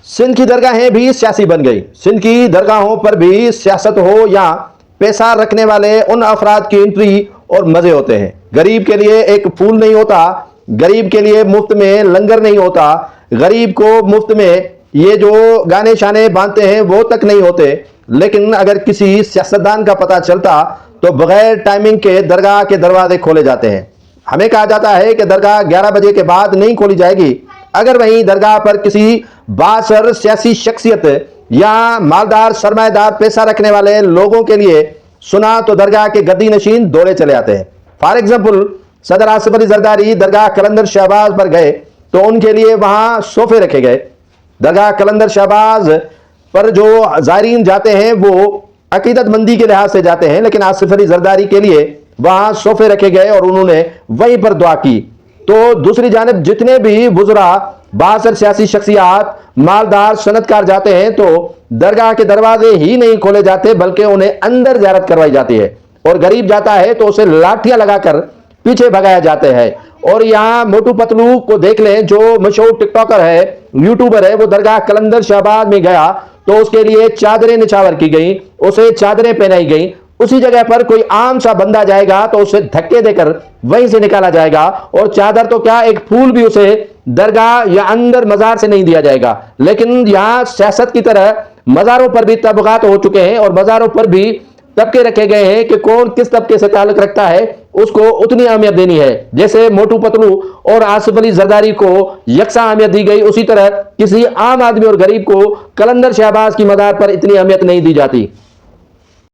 سندھ کی درگاہیں بھی سیاسی بن گئی. سندھ کی درگاہوں پر بھی سیاست ہو یا پیسہ رکھنے والے ان افراد کی انٹری اور مزے ہوتے ہیں. غریب کے لیے ایک پھول نہیں ہوتا, غریب کے لیے مفت میں لنگر نہیں ہوتا, غریب کو مفت میں یہ جو گانے شانے باندھتے ہیں وہ تک نہیں ہوتے. لیکن اگر کسی سیاستدان کا پتہ چلتا تو بغیر ٹائمنگ کے درگاہ کے دروازے کھولے جاتے ہیں. ہمیں کہا جاتا ہے کہ درگاہ 11 بجے کے بعد نہیں کھولی جائے گی. اگر وہیں درگاہ پر کسی بااثر سیاسی شخصیت یا مالدار سرمایہ دار پیسہ رکھنے والے لوگوں کے لیے سنا تو درگاہ کے گدی نشین دوڑے چلے آتے ہیں. فار ایگزامپل صدر آصف علی زرداری درگاہ قلندر شہباز پر گئے تو ان کے لیے وہاں صوفے رکھے گئے. درگاہ قلندر شہباز پر جو زائرین جاتے ہیں وہ عقیدت مندی کے لحاظ سے جاتے ہیں, لیکن آصف علی زرداری کے لیے وہاں صوفے رکھے گئے اور انہوں نے وہیں پر دعا کی. تو دوسری جانب جتنے بھی وزراء بااثر سیاسی شخصیات مالدار صنعتکار جاتے ہیں تو درگاہ کے دروازے ہی نہیں کھولے جاتے بلکہ انہیں اندر زیارت کروائی جاتی ہے, اور غریب جاتا ہے تو اسے لاٹھیاں لگا کر پیچھے بھگایا جاتے ہیں. اور یہاں موٹو پتلو کو دیکھ لیں جو مشہور ٹک ٹاکر ہے, یوٹیوبر ہے, وہ درگاہ قلندر شہباز میں گیا تو اس کے لیے چادریں نچھاور کی گئیں, اسے چادریں پہنائی گئیں. اسی جگہ پر کوئی عام سا بندہ جائے گا تو اسے دھکے دے کر وہیں سے نکالا جائے گا, اور چادر تو کیا ایک پھول بھی اسے درگاہ یا اندر مزار سے نہیں دیا جائے گا. لیکن یہاں سیاست کی طرح مزاروں پر بھی طبقات ہو چکے ہیں اور مزاروں پر بھی طبقے رکھے گئے ہیں کہ کون کس طبقے سے تعلق رکھتا ہے اس کو اتنی اہمیت دینی ہے. جیسے موٹو پتلو اور آصف علی زرداری کو یکساں اہمیت دی گئی, اسی طرح کسی عام آدمی اور غریب کو قلندر شہباز کی مزار پر اتنی اہمیت نہیں دی جاتی.